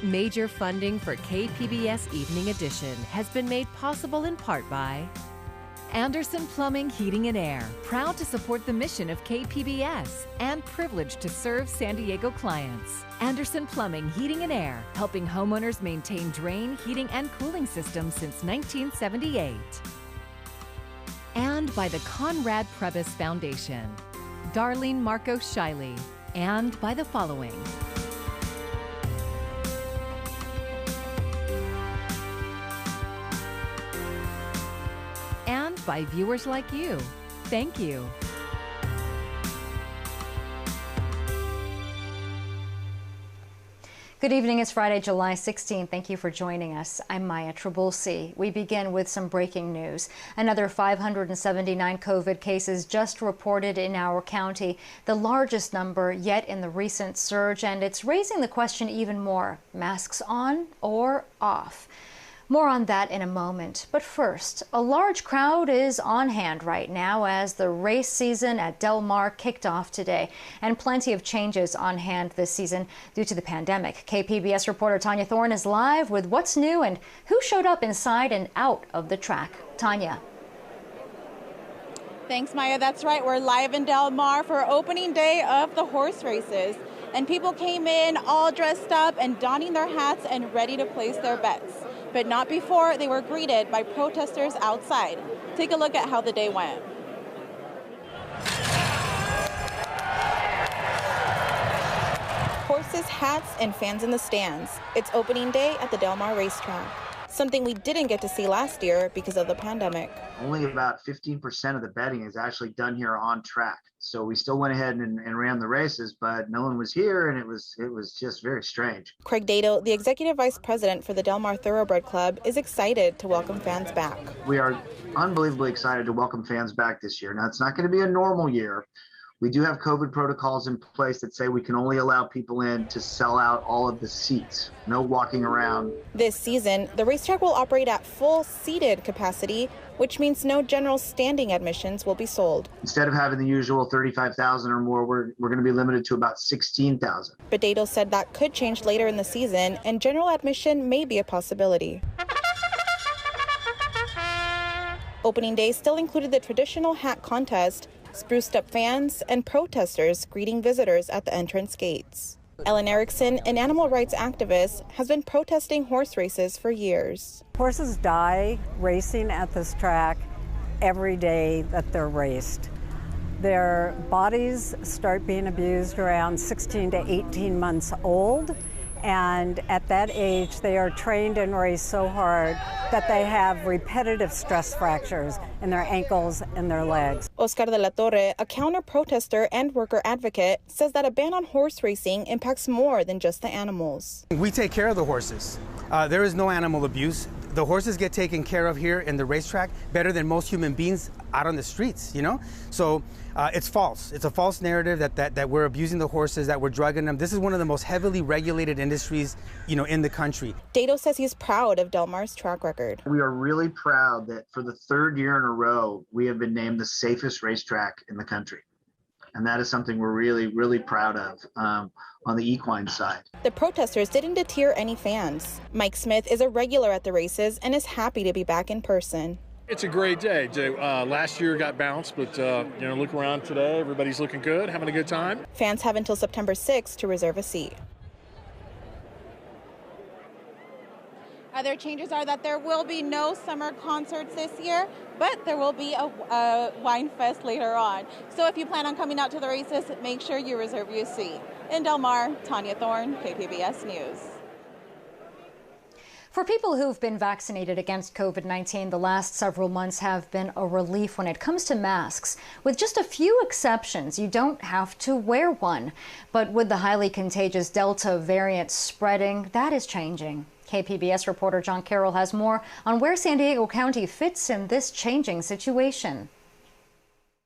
Major funding for KPBS Evening Edition has been made possible in part by Anderson Plumbing, Heating and Air, proud to support the mission of KPBS and privileged to serve San Diego clients. Anderson Plumbing, Heating and Air, helping homeowners maintain drain, heating, and cooling systems since 1978. And by the Conrad Prebys Foundation, Darlene Marco Shiley, and by the following. And by viewers like you. Thank you. Good evening. It's Friday, July 16th. Thank you for joining us. I'm Maya Trabulsi. We begin with some breaking news. Another 579 COVID cases just reported in our county, the largest number yet in the recent surge, and it's raising the question even more: masks on or off? More on that in a moment. But first, a large crowd is on hand right now as the race season at Del Mar kicked off today, and plenty of changes on hand this season due to the pandemic. KPBS reporter Tanya Thorne is live with what's new and who showed up inside and out of the track. Tanya. Thanks, Maya. That's right. We're live in Del Mar for opening day of the horse races. And people came in all dressed up and donning their hats and ready to place their bets. But not before they were greeted by protesters outside. Take a look at how the day went. Horses, hats, and fans in the stands. It's opening day at the Del Mar racetrack. Something we didn't get to see last year because of the pandemic. Only about 15% of the betting is actually done here on track. So we still went ahead and ran the races, but no one was here, and it was just very strange. Craig Dado, the executive vice president for the Del Mar Thoroughbred Club, is excited to welcome fans back. We are unbelievably excited to welcome fans back this year. Now, it's not going to be a normal year. We do have COVID protocols in place that say we can only allow people in to sell out all of the seats. No walking around. This season, the racetrack will operate at full seated capacity, which means no general standing admissions will be sold. Instead of having the usual 35,000 or more, we're going to be limited to about 16,000. But Dado said that could change later in the season, and general admission may be a possibility. Opening day still included the traditional hat contest, spruced up fans, and protesters greeting visitors at the entrance gates. Ellen Erickson, an animal rights activist, has been protesting horse races for years. Horses die racing at this track every day that they're raced. Their bodies start being abused around 16 to 18 months old, and at that age they are trained and raced so hard that they have repetitive stress fractures in their ankles and their legs. Oscar de la Torre, a counter-protester and worker advocate, says that a ban on horse racing impacts more than just the animals. We take care of the horses. There is no animal abuse. The horses get taken care of here in the racetrack better than most human beings out on the streets, you know? So it's false. It's a false narrative that we're abusing the horses, that we're drugging them. This is one of the most heavily regulated industries, you know, in the country. Dado says he's proud of Del Mar's track record. We are really proud that for the third year in a row, we have been named the safest racetrack in the country. And that is something we're really, really proud of on the equine side. The protesters didn't deter any fans. Mike Smith is a regular at the races and is happy to be back in person. It's a great day. Last year got bounced, but look around today. Everybody's looking good, having a good time. Fans have until September 6th to reserve a seat. Other changes are that there will be no summer concerts this year, but there will be a wine fest later on. So if you plan on coming out to the races, make sure you reserve your seat. In Del Mar, Tanya Thorne, KPBS News. For people who've been vaccinated against COVID-19, the last several months have been a relief when it comes to masks. With just a few exceptions, you don't have to wear one. But with the highly contagious Delta variant spreading, that is changing. KPBS reporter John Carroll has more on where San Diego County fits in this changing situation.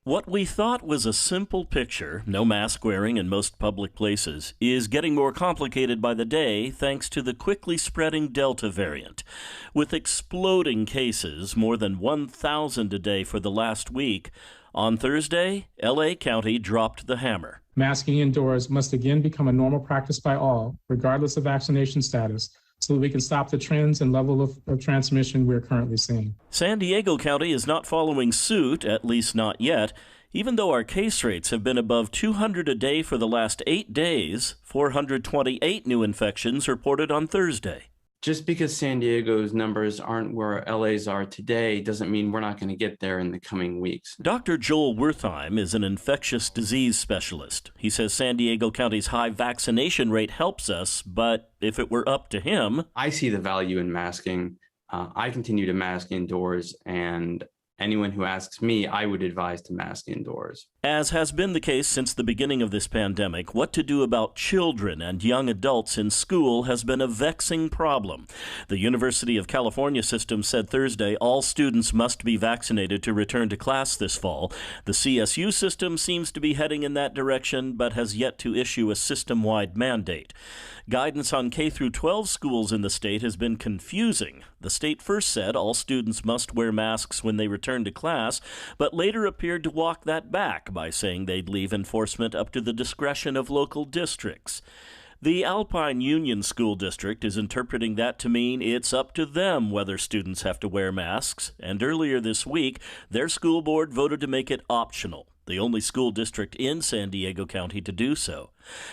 What we thought was a simple picture, no mask wearing in most public places, is getting more complicated by the day thanks to the quickly spreading Delta variant. With exploding cases, more than 1,000 a day for the last week, On Thursday, L.A. County dropped the hammer. Masking indoors must again become a normal practice by all, regardless of vaccination status, so that we can stop the trends and level of transmission we're currently seeing. San Diego County is not following suit, at least not yet. Even though our case rates have been above 200 a day for the last 8 days, 428 new infections reported on Thursday. Just because San Diego's numbers aren't where LA's are today doesn't mean we're not going to get there in the coming weeks. Dr. Joel Wertheim is an infectious disease specialist. He says San Diego County's high vaccination rate helps us, but if it were up to him... I see the value in masking. I continue to mask indoors, and anyone who asks me, I would advise to mask indoors. As has been the case since the beginning of this pandemic, what to do about children and young adults in school has been a vexing problem. The University of California system said Thursday all students must be vaccinated to return to class this fall. The CSU system seems to be heading in that direction, but has yet to issue a system-wide mandate. Guidance on K-12 schools in the state has been confusing. The state first said all students must wear masks when they return to class, but later appeared to walk that back by saying they'd leave enforcement up to the discretion of local districts. The Alpine Union School District is interpreting that to mean it's up to them whether students have to wear masks, and earlier this week, their school board voted to make it optional, the only school district in San Diego County to do so.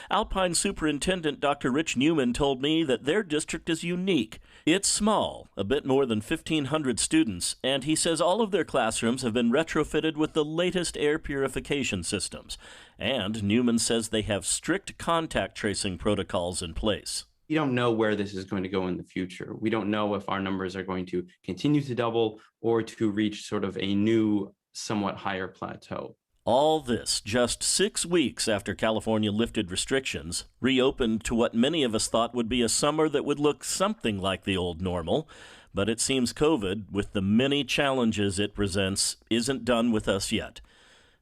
Alpine Superintendent Dr. Rich Newman told me that their district is unique. It's small, a bit more than 1,500 students, and he says all of their classrooms have been retrofitted with the latest air purification systems. And Newman says they have strict contact tracing protocols in place. We don't know where this is going to go in the future. We don't know if our numbers are going to continue to double or to reach sort of a new, somewhat higher plateau. All this just 6 weeks after California lifted restrictions, reopened to what many of us thought would be a summer that would look something like the old normal. But it seems COVID, with the many challenges it presents, isn't done with us yet.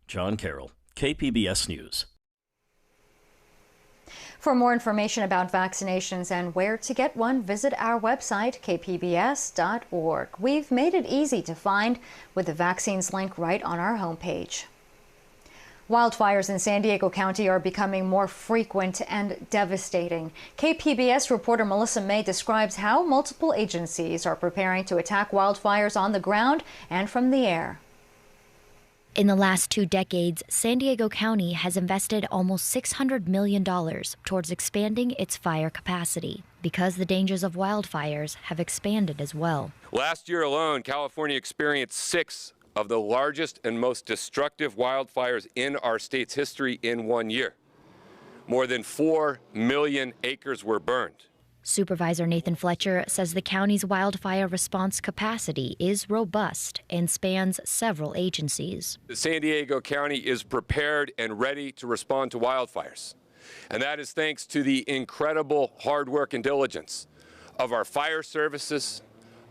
John Carroll, KPBS News. For more information about vaccinations and where to get one, visit our website, kpbs.org. We've made it easy to find with the vaccines link right on our homepage. Wildfires in San Diego County are becoming more frequent and devastating. KPBS reporter Melissa May describes how multiple agencies are preparing to attack wildfires on the ground and from the air. In the last 2 decades, San Diego County has invested almost $600 million towards expanding its fire capacity because the dangers of wildfires have expanded as well. Last year alone, California experienced 6 of the largest and most destructive wildfires in our state's history in 1 year. More than 4 million acres were burned. Supervisor Nathan Fletcher says the county's wildfire response capacity is robust and spans several agencies. San Diego County is prepared and ready to respond to wildfires. And that is thanks to the incredible hard work and diligence of our fire services,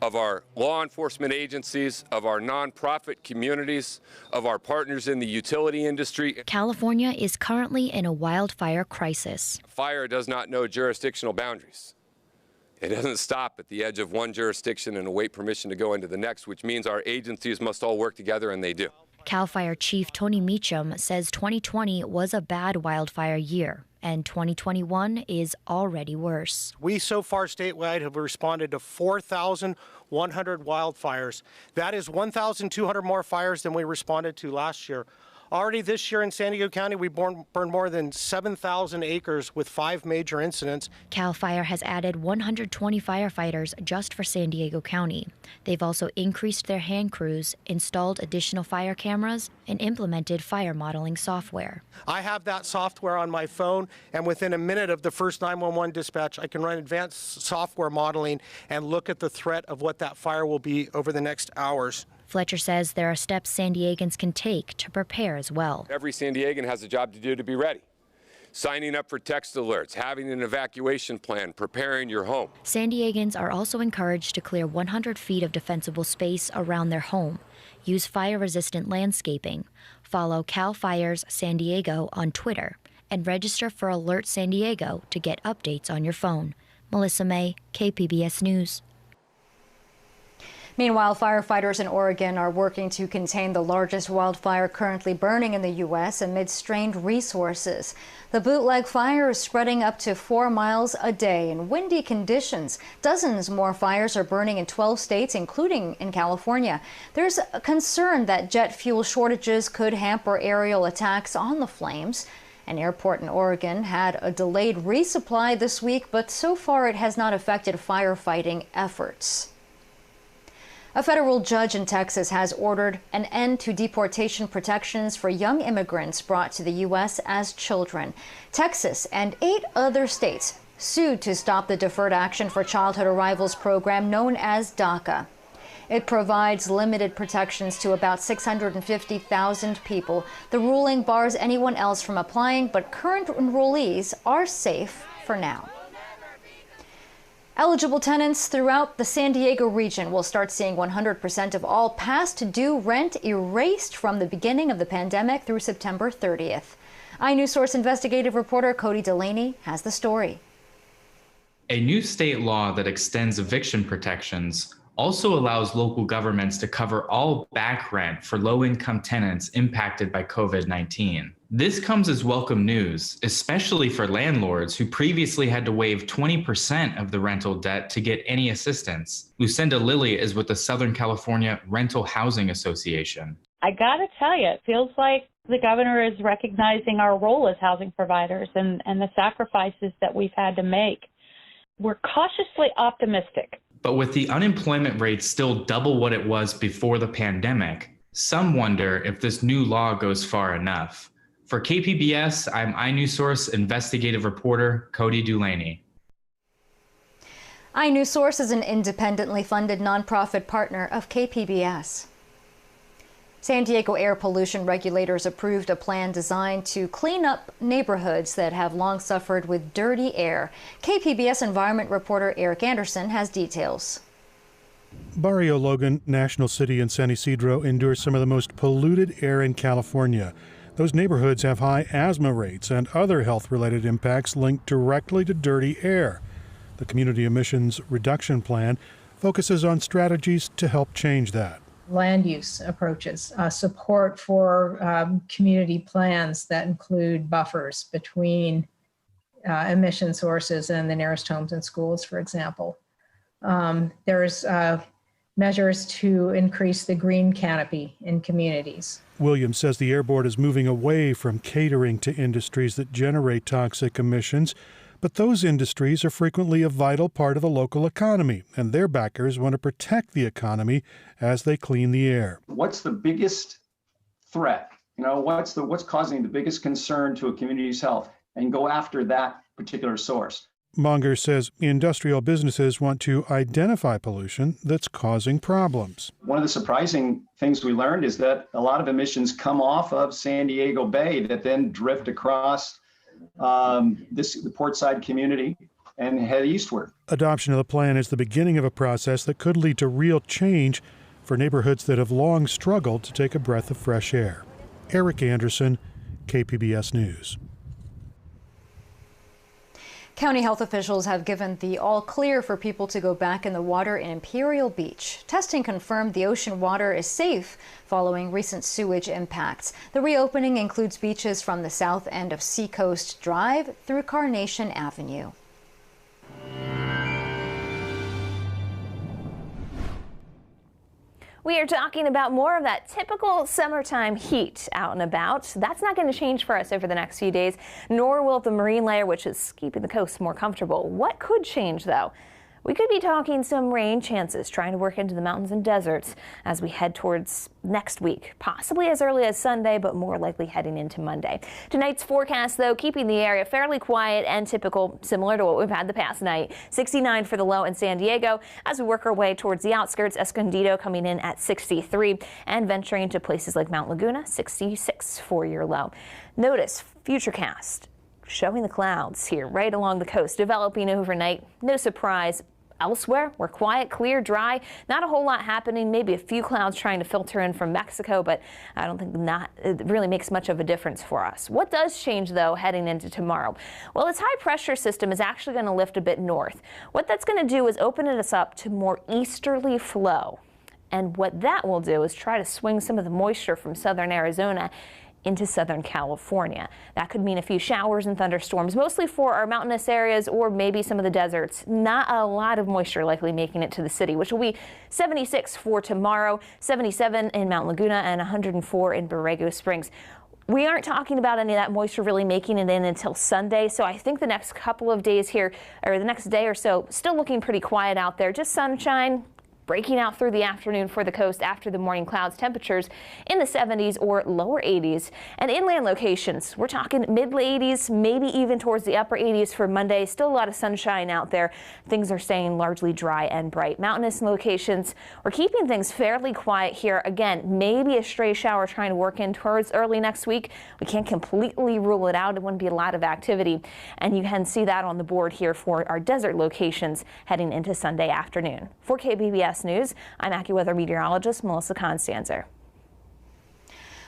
of our law enforcement agencies, of our nonprofit communities, of our partners in the utility industry. California is currently in a wildfire crisis. Fire does not know jurisdictional boundaries. It doesn't stop at the edge of one jurisdiction and await permission to go into the next, which means our agencies must all work together, and they do. CAL FIRE Chief Tony Meacham says 2020 was a bad wildfire year, and 2021 is already worse. We so far statewide have responded to 4,100 wildfires. That is 1,200 more fires than we responded to last year. Already this year in San Diego County, we burned more than 7,000 acres with 5 major incidents. CAL FIRE has added 120 firefighters just for San Diego County. They've also increased their hand crews, installed additional fire cameras, and implemented fire modeling software. I have that software on my phone, and within a minute of the first 911 dispatch, I can run advanced software modeling and look at the threat of what that fire will be over the next hours. Fletcher says there are steps San Diegans can take to prepare as well. Every San Diegan has a job to do to be ready. Signing up for text alerts, having an evacuation plan, preparing your home. San Diegans are also encouraged to clear 100 feet of defensible space around their home, use fire-resistant landscaping, follow CAL FIRE's San Diego on Twitter, and register for Alert San Diego to get updates on your phone. Melissa May, KPBS News. Meanwhile, firefighters in Oregon are working to contain the largest wildfire currently burning in the U.S. amid strained resources. The bootleg fire is spreading up to 4 miles a day in windy conditions. Dozens more fires are burning in 12 states, including in California. There's a concern that jet fuel shortages could hamper aerial attacks on the flames. An airport in Oregon had a delayed resupply this week, but so far it has not affected firefighting efforts. A federal judge in Texas has ordered an end to deportation protections for young immigrants brought to the U.S. as children. Texas and 8 other states sued to stop the Deferred Action for Childhood Arrivals program known as DACA. It provides limited protections to about 650,000 people. The ruling bars anyone else from applying, but current enrollees are safe for now. Eligible tenants throughout the San Diego region will start seeing 100% of all past due rent erased from the beginning of the pandemic through September 30th. iNewsSource investigative reporter Cody Delaney has the story. A new state law that extends eviction protections also allows local governments to cover all back rent for low-income tenants impacted by COVID-19. This comes as welcome news, especially for landlords who previously had to waive 20% of the rental debt to get any assistance. Lucinda Lilly is with the Southern California Rental Housing Association. I gotta tell you, it feels like the governor is recognizing our role as housing providers and the sacrifices that we've had to make. We're cautiously optimistic. But with the unemployment rate still double what it was before the pandemic, some wonder if this new law goes far enough. For KPBS, I'm iNewsSource investigative reporter Cody Delaney. iNewsSource is an independently funded nonprofit partner of KPBS. San Diego air pollution regulators approved a plan designed to clean up neighborhoods that have long suffered with dirty air. KPBS environment reporter Eric Anderson has details. Barrio Logan, National City in San Ysidro, endures some of the most polluted air in California. Those neighborhoods have high asthma rates and other health-related impacts linked directly to dirty air. The Community Emissions Reduction Plan focuses on strategies to help change that. Land use approaches, support for community plans that include buffers between emission sources and the nearest homes and schools, for example. There's measures to increase the green canopy in communities. Williams says the Air Board is moving away from catering to industries that generate toxic emissions, but those industries are frequently a vital part of the local economy, and their backers want to protect the economy as they clean the air. What's the biggest threat? What's causing the biggest concern to a community's health, and go after that particular source. Monger says industrial businesses want to identify pollution that's causing problems. One of the surprising things we learned is that a lot of emissions come off of San Diego Bay that then drift across the portside community and head eastward. Adoption of the plan is the beginning of a process that could lead to real change for neighborhoods that have long struggled to take a breath of fresh air. Eric Anderson, KPBS News. County health officials have given the all clear for people to go back in the water in Imperial Beach. Testing confirmed the ocean water is safe following recent sewage impacts. The reopening includes beaches from the south end of Seacoast Drive through Carnation Avenue. We are talking about more of that typical summertime heat out and about. That's not going to change for us over the next few days, nor will the marine layer, which is keeping the coast more comfortable. What could change, though? We could be talking some rain chances trying to work into the mountains and deserts as we head towards next week, possibly as early as Sunday, but more likely heading into Monday. Tonight's forecast, though, keeping the area fairly quiet and typical, similar to what we've had the past night. 69 for the low in San Diego as we work our way towards the outskirts. Escondido coming in at 63 and venturing to places like Mount Laguna, 66 for your low. Notice Futurecast showing the clouds here right along the coast developing overnight. No surprise. Elsewhere, we're quiet, clear, dry, not a whole lot happening, maybe a few clouds trying to filter in from Mexico, but I don't think it really makes much of a difference for us. What does change, though, heading into tomorrow? Well, this high pressure system is actually going to lift a bit north. What that's going to do is open us up to more easterly flow. And what that will do is try to swing some of the moisture from southern Arizona into Southern California. That could mean a few showers and thunderstorms, mostly for our mountainous areas or maybe some of the deserts. Not a lot of moisture likely making it to the city, which will be 76 for tomorrow, 77 in Mount Laguna, and 104 in Borrego Springs. We aren't talking about any of that moisture really making it in until Sunday, so I think the next couple of days here, or the next day or so, still looking pretty quiet out there. Just sunshine breaking out through the afternoon for the coast after the morning clouds. Temperatures in the 70s or lower 80s. And inland locations, we're talking mid-80s, maybe even towards the upper 80s for Monday. Still a lot of sunshine out there. Things are staying largely dry and bright. Mountainous locations, we're keeping things fairly quiet here. Again, maybe a stray shower trying to work in towards early next week. We can't completely rule it out. It wouldn't be a lot of activity. And you can see that on the board here for our desert locations heading into Sunday afternoon. For KPBS News, I'm AccuWeather meteorologist Melissa Constanzer.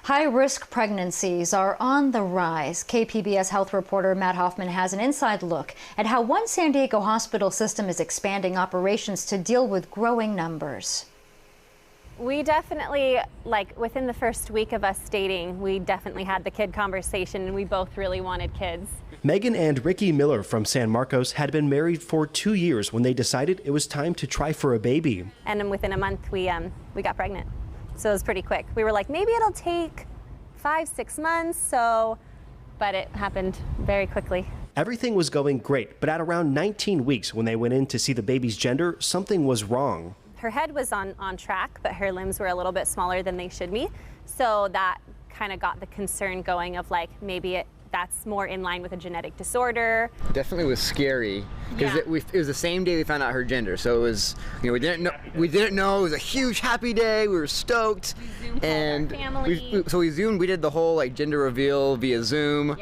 High-risk pregnancies are on the rise. KPBS health reporter Matt Hoffman has an inside look at how one San Diego hospital system is expanding operations to deal with growing numbers. We definitely, within the first week of us dating, we definitely had the kid conversation, and we both really wanted kids. Megan and Ricky Miller from San Marcos had been married for 2 years when they decided it was time to try for a baby. And then within a month, we got pregnant. So it was pretty quick. We were like, maybe it'll take 5-6 months, but it happened very quickly. Everything was going great, but at around 19 weeks when they went in to see the baby's gender, something was wrong. Her head was on track, but her limbs were a little bit smaller than they should be. So that kind of got the concern going of maybe that's more in line with a genetic disorder. Definitely was scary because it was the same day we found out her gender. So it was, we didn't know. It was a huge happy day. We were stoked, and we zoomed. We did the whole gender reveal via Zoom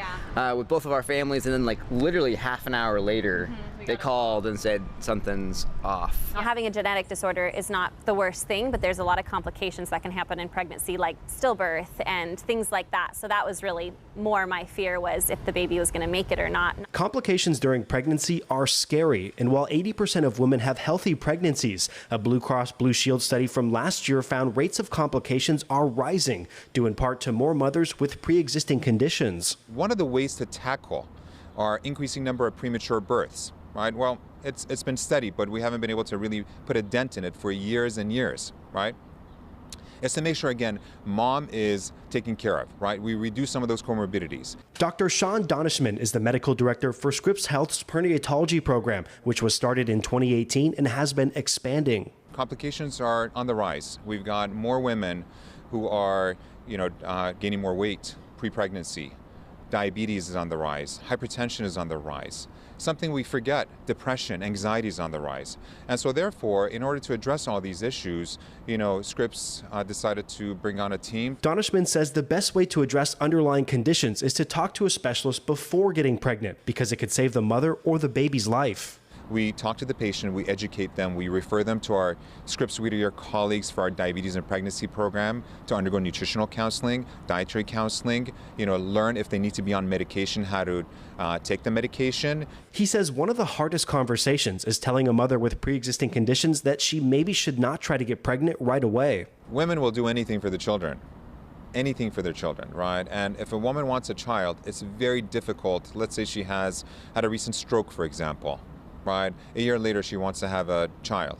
with both of our families, and then literally half an hour later. They called and said something's off. Having a genetic disorder is not the worst thing, but there's a lot of complications that can happen in pregnancy, like stillbirth and things like that. So that was really more my fear, was if the baby was going to make it or not. Complications during pregnancy are scary, and while 80% of women have healthy pregnancies, a Blue Cross Blue Shield study from last year found rates of complications are rising, due in part to more mothers with pre-existing conditions. One of the ways to tackle our increasing number of premature births, right? Well, it's been steady, but we haven't been able to really put a dent in it for years and years, right? Is to make sure, again, mom is taken care of, right? We reduce some of those comorbidities. Dr. Sean Donishman is the medical director for Scripps Health's perinatalology program, which was started in 2018 and has been expanding. Complications are on the rise. We've got more women who are, gaining more weight pre-pregnancy. Diabetes is on the rise. Hypertension is on the rise. Something we forget, depression, anxiety is on the rise. And so therefore, in order to address all these issues, Scripps decided to bring on a team. Donishman says the best way to address underlying conditions is to talk to a specialist before getting pregnant, because it could save the mother or the baby's life. We talk to the patient, we educate them, we refer them to our Scripps Whittier colleagues for our diabetes and pregnancy program to undergo nutritional counseling, dietary counseling, learn if they need to be on medication, how to take the medication. He says one of the hardest conversations is telling a mother with pre-existing conditions that she maybe should not try to get pregnant right away. Women will do anything for the children. Anything for their children, right? And if a woman wants a child, it's very difficult. Let's say she has had a recent stroke, for example. Right? A year later, she wants to have a child,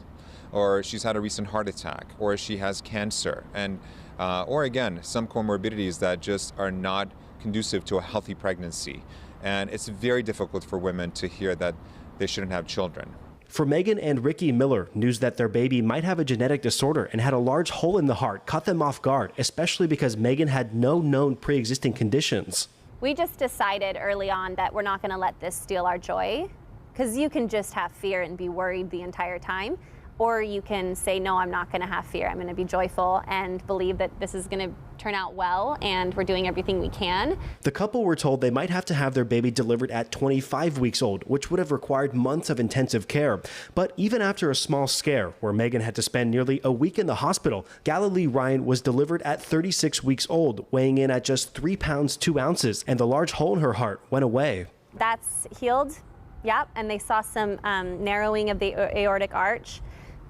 or she's had a recent heart attack, or she has cancer, and or again, some comorbidities that just are not conducive to a healthy pregnancy. And it's very difficult for women to hear that they shouldn't have children. For Megan and Ricky Miller, news that their baby might have a genetic disorder and had a large hole in the heart caught them off guard, especially because Megan had no known pre-existing conditions. We just decided early on that we're not going to let this steal our joy. Because you can just have fear and be worried the entire time, or you can say, no, I'm not going to have fear. I'm going to be joyful and believe that this is going to turn out well, and we're doing everything we can. The couple were told they might have to have their baby delivered at 25 weeks old, which would have required months of intensive care. But even after a small scare, where Megan had to spend nearly a week in the hospital, Galilee Ryan was delivered at 36 weeks old, weighing in at just 3 pounds 2 ounces, and the large hole in her heart went away. That's healed. Yep, and they saw some narrowing of the aortic arch.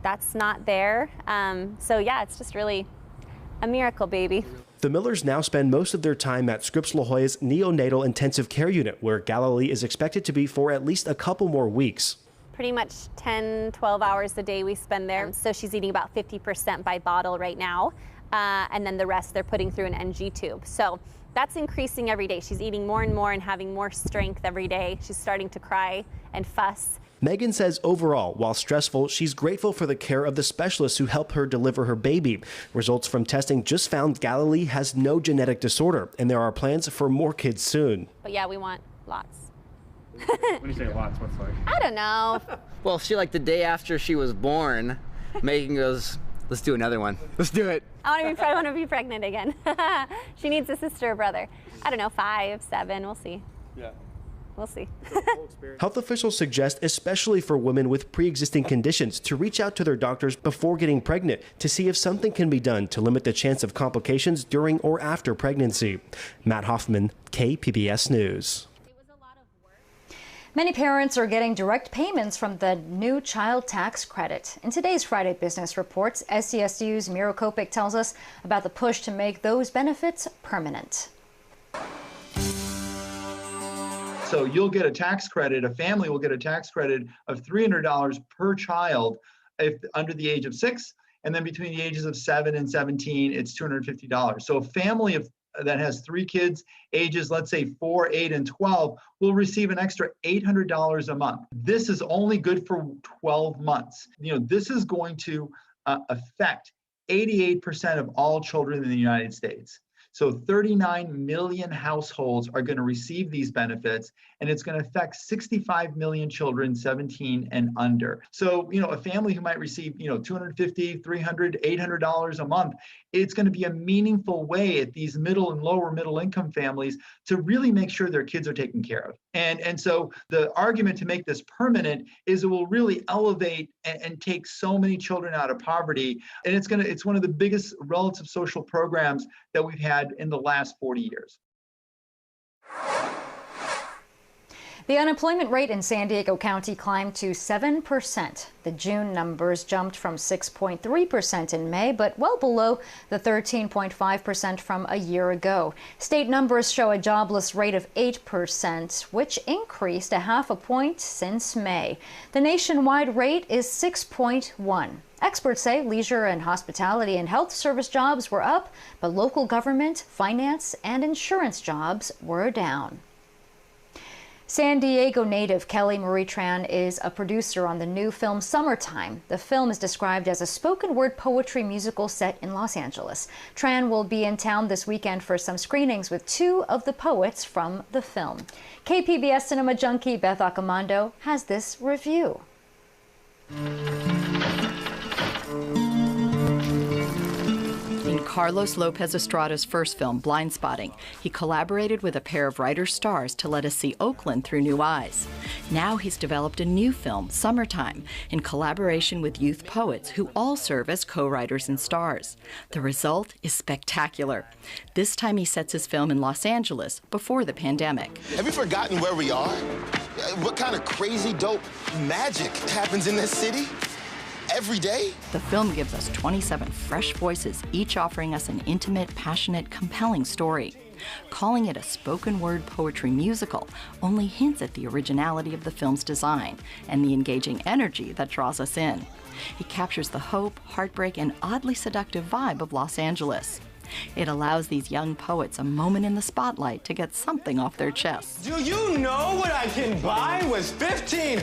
that's not there. So yeah, it's just really a miracle, baby. The Millers now spend most of their time at Scripps La Jolla's neonatal intensive care unit, where Galilee is expected to be for at least a couple more weeks. Pretty much 10, 12 hours a day we spend there. So she's eating about 50% by bottle right now. And then the rest they're putting through an NG tube. So that's increasing every day. She's eating more and more and having more strength every day. She's starting to cry and fuss. Megan says overall, while stressful, she's grateful for the care of the specialists who help her deliver her baby. Results from testing just found Galilee has no genetic disorder, and there are plans for more kids soon. But yeah, we want lots. When you say lots, what's like? I don't know. Well, she, like, the day after she was born, Megan goes, let's do another one. Let's do it. I want to be pregnant again. She needs a sister or brother. I don't know, 5, 7, we'll see. Yeah. We'll see. Health officials suggest, especially for women with pre-existing conditions, to reach out to their doctors before getting pregnant to see if something can be done to limit the chance of complications during or after pregnancy. Matt Hoffman, KPBS News. Many parents are getting direct payments from the new child tax credit. In today's Friday Business Reports, SCSU's Miro Kopik tells us about the push to make those benefits permanent. So you'll get a tax credit, a family will get a tax credit of $300 per child if under the age of 6, and then between the ages of 7 and 17, it's $250. So a family that has 3 kids, ages, let's say 4, 8, and 12, will receive an extra $800 a month. This is only good for 12 months. This is going to affect 88% of all children in the United States. So 39 million households are going to receive these benefits, and it's going to affect 65 million children 17 and under. So, a family who might receive, $250, $300, $800 a month, it's going to be a meaningful way at these middle and lower middle income families to really make sure their kids are taken care of. And so the argument to make this permanent is it will really elevate and take so many children out of poverty. And it's one of the biggest relative social programs that we've had in the last 40 years. The unemployment rate in San Diego County climbed to 7%. The June numbers jumped from 6.3% in May, but well below the 13.5% from a year ago. State numbers show a jobless rate of 8%, which increased a half a point since May. The nationwide rate is 6.1. Experts say leisure and hospitality and health service jobs were up, but local government, finance, and insurance jobs were down. San Diego native Kelly Marie Tran is a producer on the new film Summertime. The film is described as a spoken word poetry musical set in Los Angeles. Tran will be in town this weekend for some screenings with 2 of the poets from the film. KPBS cinema junkie Beth Accomando has this review. In Carlos Lopez Estrada's first film, Blindspotting, he collaborated with a pair of writer-stars to let us see Oakland through new eyes. Now he's developed a new film, Summertime, in collaboration with youth poets who all serve as co-writers and stars. The result is spectacular. This time he sets his film in Los Angeles before the pandemic. Have you forgotten where we are? What kind of crazy, dope magic happens in this city? Every day? The film gives us 27 fresh voices, each offering us an intimate, passionate, compelling story. Calling it a spoken word poetry musical only hints at the originality of the film's design and the engaging energy that draws us in. It captures the hope, heartbreak, and oddly seductive vibe of Los Angeles. It allows these young poets a moment in the spotlight to get something off their chests. Do you know what I can buy with $15?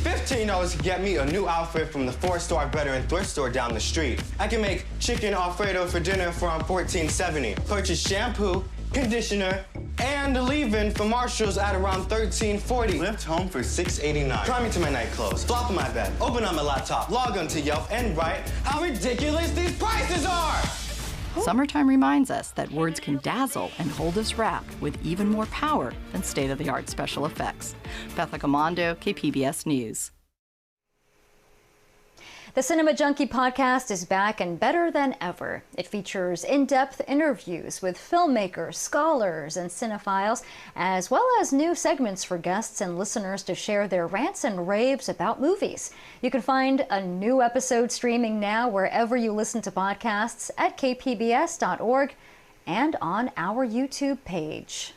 $15 can get me a new outfit from the 4-star Better & Thrift store down the street. I can make chicken Alfredo for dinner for $14.70. Purchase shampoo, conditioner, and leave-in for Marshall's at around $13.40. Lift home for $6.89. Try me to my night clothes, flop in my bed, open on my laptop, log on to Yelp, and write how ridiculous these prices are! Summertime reminds us that words can dazzle and hold us wrapped with even more power than state-of-the-art special effects. Beth Accomando, KPBS News. The Cinema Junkie podcast is back and better than ever. It features in-depth interviews with filmmakers, scholars, and cinephiles, as well as new segments for guests and listeners to share their rants and raves about movies. You can find a new episode streaming now wherever you listen to podcasts at kpbs.org and on our YouTube page.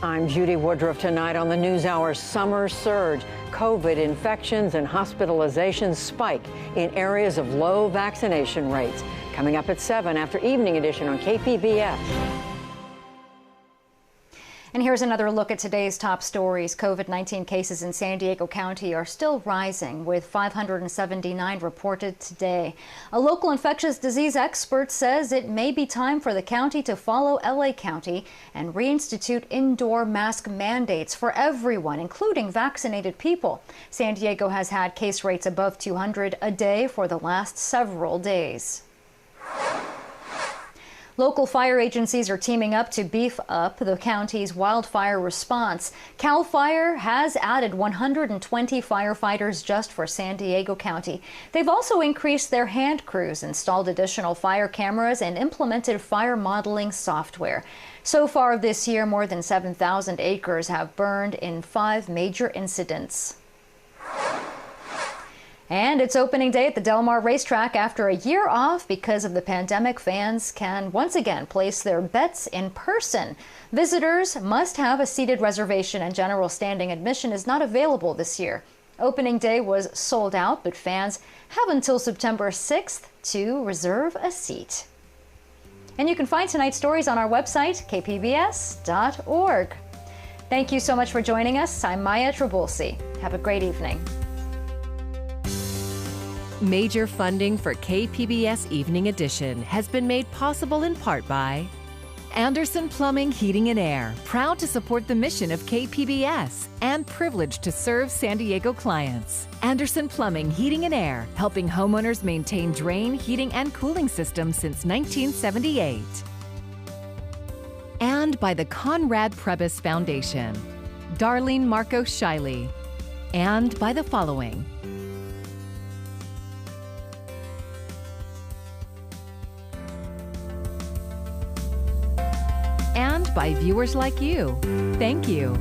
I'm Judy Woodruff. Tonight on the NewsHour, summer surge. COVID infections and hospitalizations spike in areas of low vaccination rates. Coming up at 7 after Evening Edition on KPBS. And here's another look at today's top stories. COVID-19 cases in San Diego County are still rising, with 579 reported today. A local infectious disease expert says it may be time for the county to follow LA County and reinstitute indoor mask mandates for everyone, including vaccinated people. San Diego has had case rates above 200 a day for the last several days. Local fire agencies are teaming up to beef up the county's wildfire response. CAL FIRE has added 120 firefighters just for San Diego County. They've also increased their hand crews, installed additional fire cameras, and implemented fire modeling software. So far this year, more than 7,000 acres have burned in 5 major incidents. And it's opening day at the Del Mar racetrack. After a year off because of the pandemic, fans can once again place their bets in person. Visitors must have a seated reservation, and general standing admission is not available this year. Opening day was sold out, but fans have until September 6th to reserve a seat. And you can find tonight's stories on our website, kpbs.org. Thank you so much for joining us. I'm Maya Trabulsi. Have a great evening. Major funding for KPBS Evening Edition has been made possible in part by Anderson Plumbing, Heating and Air, proud to support the mission of KPBS and privileged to serve San Diego clients. Anderson Plumbing, Heating and Air, helping homeowners maintain drain, heating, and cooling systems since 1978. And by the Conrad Prebys Foundation, Darlene Marco Shiley, and by the following. And by viewers like you. Thank you.